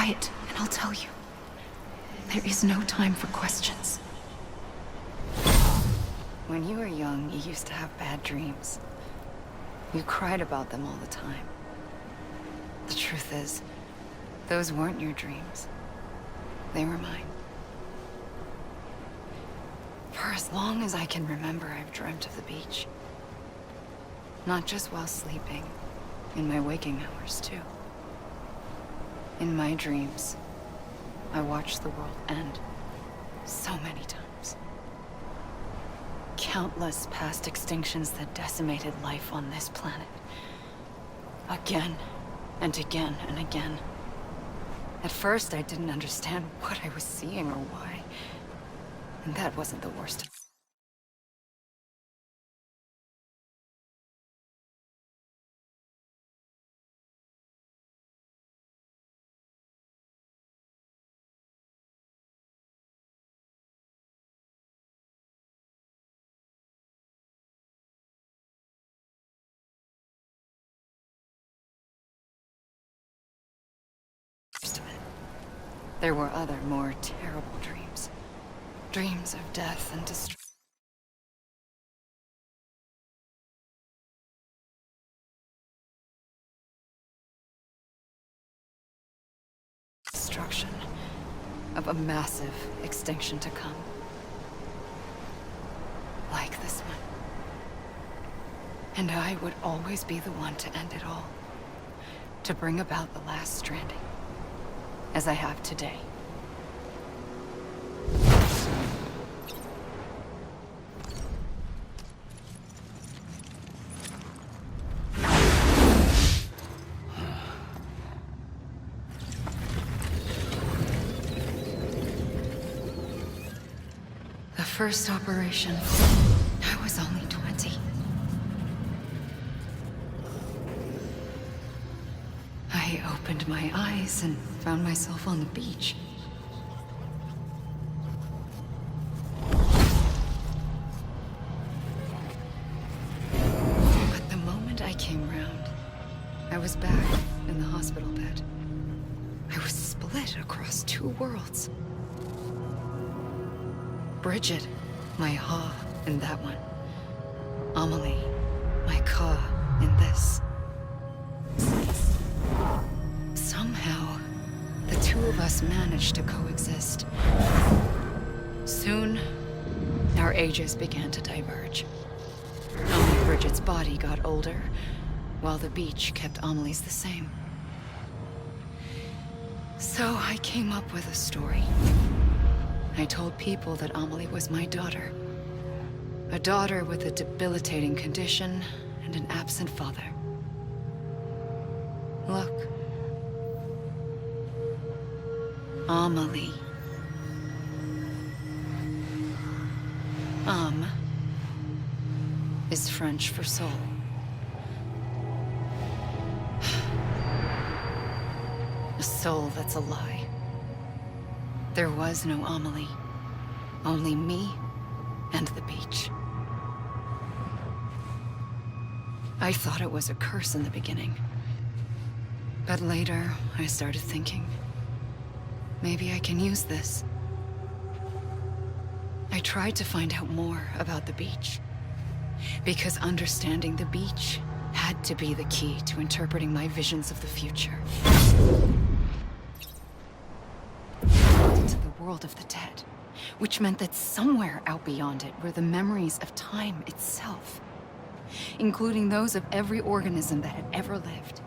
quiet, and I'll tell you. There is no time for questions. When you were young, you used to have bad dreams. You cried about them all the time. The truth is, those weren't your dreams. They were mine. For as long as I can remember, I've dreamt of the beach. Not just while sleeping, in my waking hours too. In my dreams, I watched the world end so many times. Countless past extinctions that decimated life on this planet. Again, and again, and again. At first, I didn't understand what I was seeing or why. And that wasn't the worst. Of it. There were other, more terrible dreams. Dreams of death and destruction. Of a massive extinction to come. Like this one. And I would always be the one to end it all. To bring about the last stranding. As I have today. The first operation, I was only 20. I opened my eyes and found myself on the beach. But the moment I came round, I was back in the hospital bed. I was split across two worlds. Bridget, my ha in that one. Amelie, my ka in this. Somehow, the two of us managed to coexist. Soon, our ages began to diverge. Only Bridget's body got older, while the beach kept Amelie's the same. So I came up with a story. I told people that Amelie was my daughter. A daughter with a debilitating condition and an absent father. Look. Amelie. Âme is French for soul. A soul that's a lie. There was no Amelie. Only me and the beach. I thought it was a curse in the beginning. But later, I started thinking, maybe I can use this. I tried to find out more about the beach. Because understanding the beach had to be the key to interpreting my visions of the future. Into the world of the dead, which meant that somewhere out beyond it were the memories of time itself, including those of every organism that had ever lived.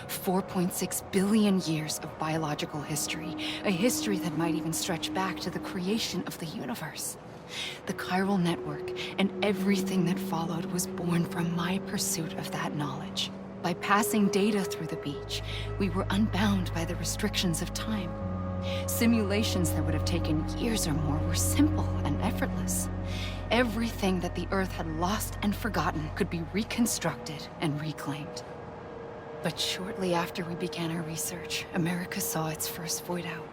4.6 billion years of biological history, a history that might even stretch back to the creation of the universe. The chiral network and everything that followed was born from my pursuit of that knowledge. By passing data through the beach, we were unbound by the restrictions of time. Simulations that would have taken years or more were simple and effortless. Everything that the Earth had lost and forgotten could be reconstructed and reclaimed. But shortly after we began our research, America saw its first void out.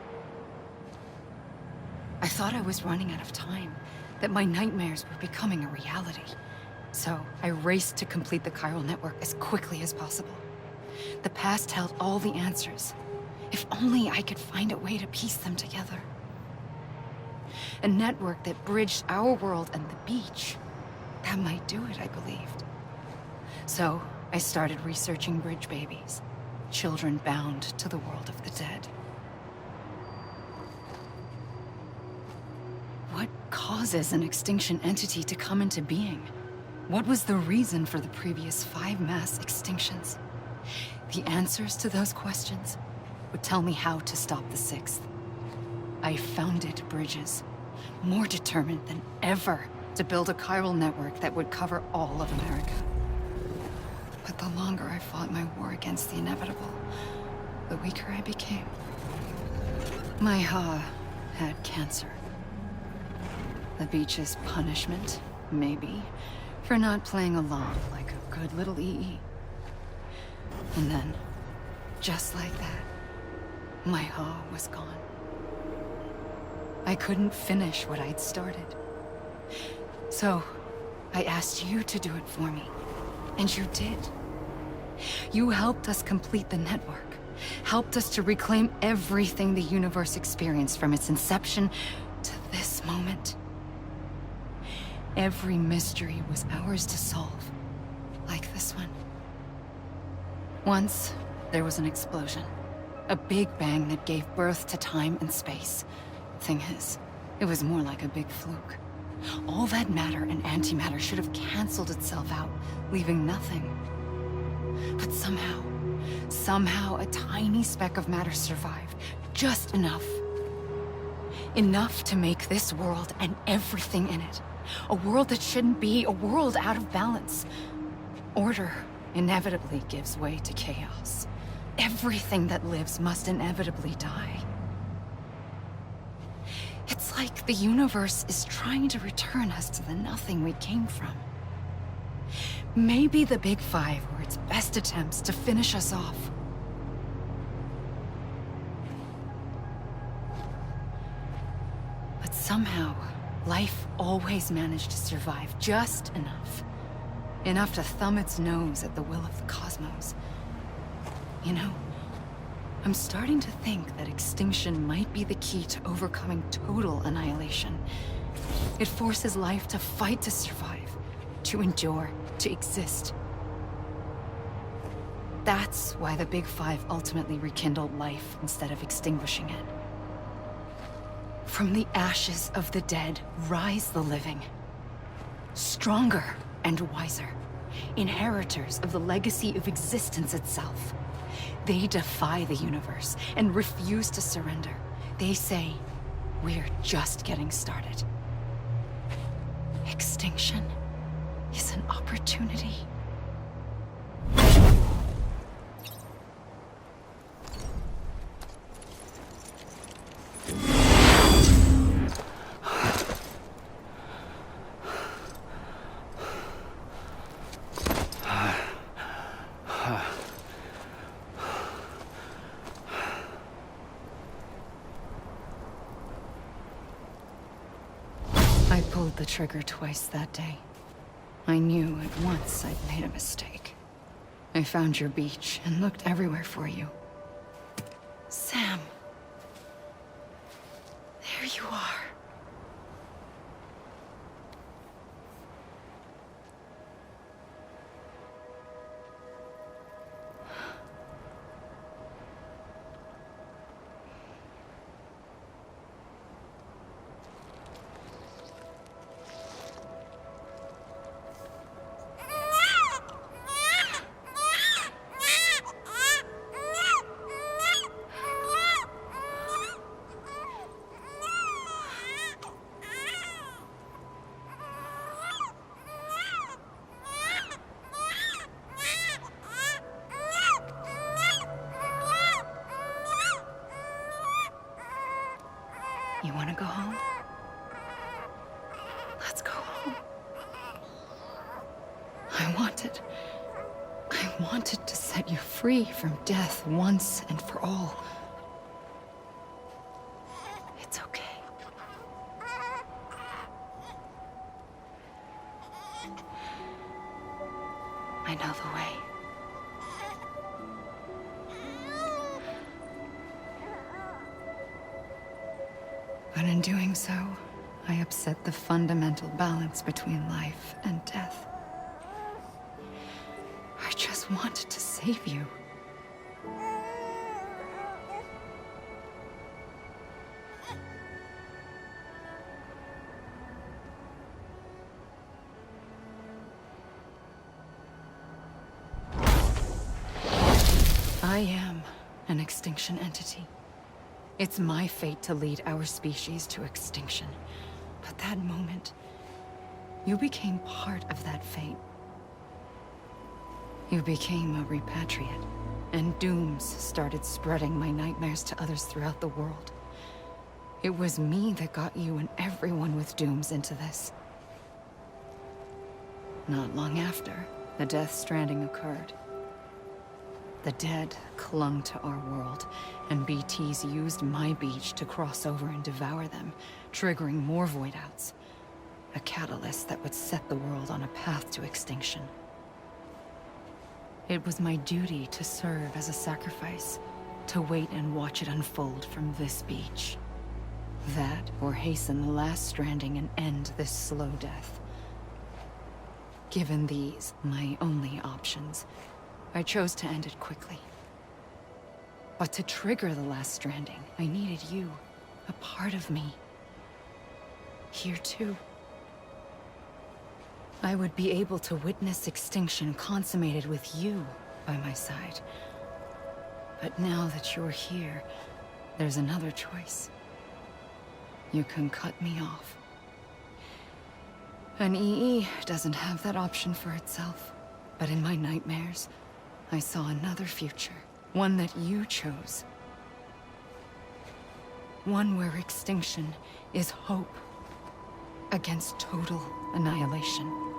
I thought I was running out of time, that my nightmares were becoming a reality. So I raced to complete the chiral network as quickly as possible. The past held all the answers. If only I could find a way to piece them together. A network that bridged our world and the beach. That might do it, I believed. So, I started researching bridge babies. Children bound to the world of the dead. What causes an extinction entity to come into being? What was the reason for the previous 5 mass extinctions? The answers to those questions would tell me how to stop the 6th. I founded bridges, more determined than ever to build a chiral network that would cover all of America. But the longer I fought my war against the inevitable, the weaker I became. My Ha had cancer. The beach's punishment, maybe, for not playing along like a good little EE. And then, just like that, my Ha was gone. I couldn't finish what I'd started. So, I asked you to do it for me. And you did. You helped us complete the network. Helped us to reclaim everything the universe experienced from its inception to this moment. Every mystery was ours to solve. Like this one. Once, there was an explosion. A big bang that gave birth to time and space. Thing is, it was more like a big fluke. All that matter and antimatter should have canceled itself out, leaving nothing. But somehow a tiny speck of matter survived. Just enough. Enough to make this world and everything in it. A world that shouldn't be, a world out of balance. Order inevitably gives way to chaos. Everything that lives must inevitably die. It's like the universe is trying to return us to the nothing we came from. Maybe the Big Five were its best attempts to finish us off. But somehow, life always managed to survive just enough. Enough to thumb its nose at the will of the cosmos. You know, I'm starting to think that extinction might be the key to overcoming total annihilation. It forces life to fight to survive, to endure, to exist. That's why the Big Five ultimately rekindled life instead of extinguishing it. From the ashes of the dead rise the living. Stronger and wiser. Inheritors of the legacy of existence itself. They defy the universe and refuse to surrender. They say, we're just getting started. Extinction is an opportunity. I pulled the trigger twice that day. I knew at once I'd made a mistake. I found your beach and looked everywhere for you. Sam. There you are. You want to go home? Let's go home. I wanted to set you free from death once and for all. It's okay. I know the way. But in doing so, I upset the fundamental balance between life and death. I just wanted to save you. I am an extinction entity. It's my fate to lead our species to extinction. But that moment, you became part of that fate. You became a repatriate, and dooms started spreading my nightmares to others throughout the world. It was me that got you and everyone with dooms into this. Not long after, the Death Stranding occurred. The dead clung to our world, and BTs used my beach to cross over and devour them, triggering more void outs. A catalyst that would set the world on a path to extinction. It was my duty to serve as a sacrifice, to wait and watch it unfold from this beach. That, or hasten the last stranding and end this slow death. Given these, my only options, I chose to end it quickly. But to trigger the last stranding, I needed you, a part of me. Here too. I would be able to witness extinction consummated with you by my side. But now that you're here, there's another choice. You can cut me off. An EE doesn't have that option for itself. But in my nightmares, I saw another future. One that you chose. One where extinction is hope against total annihilation.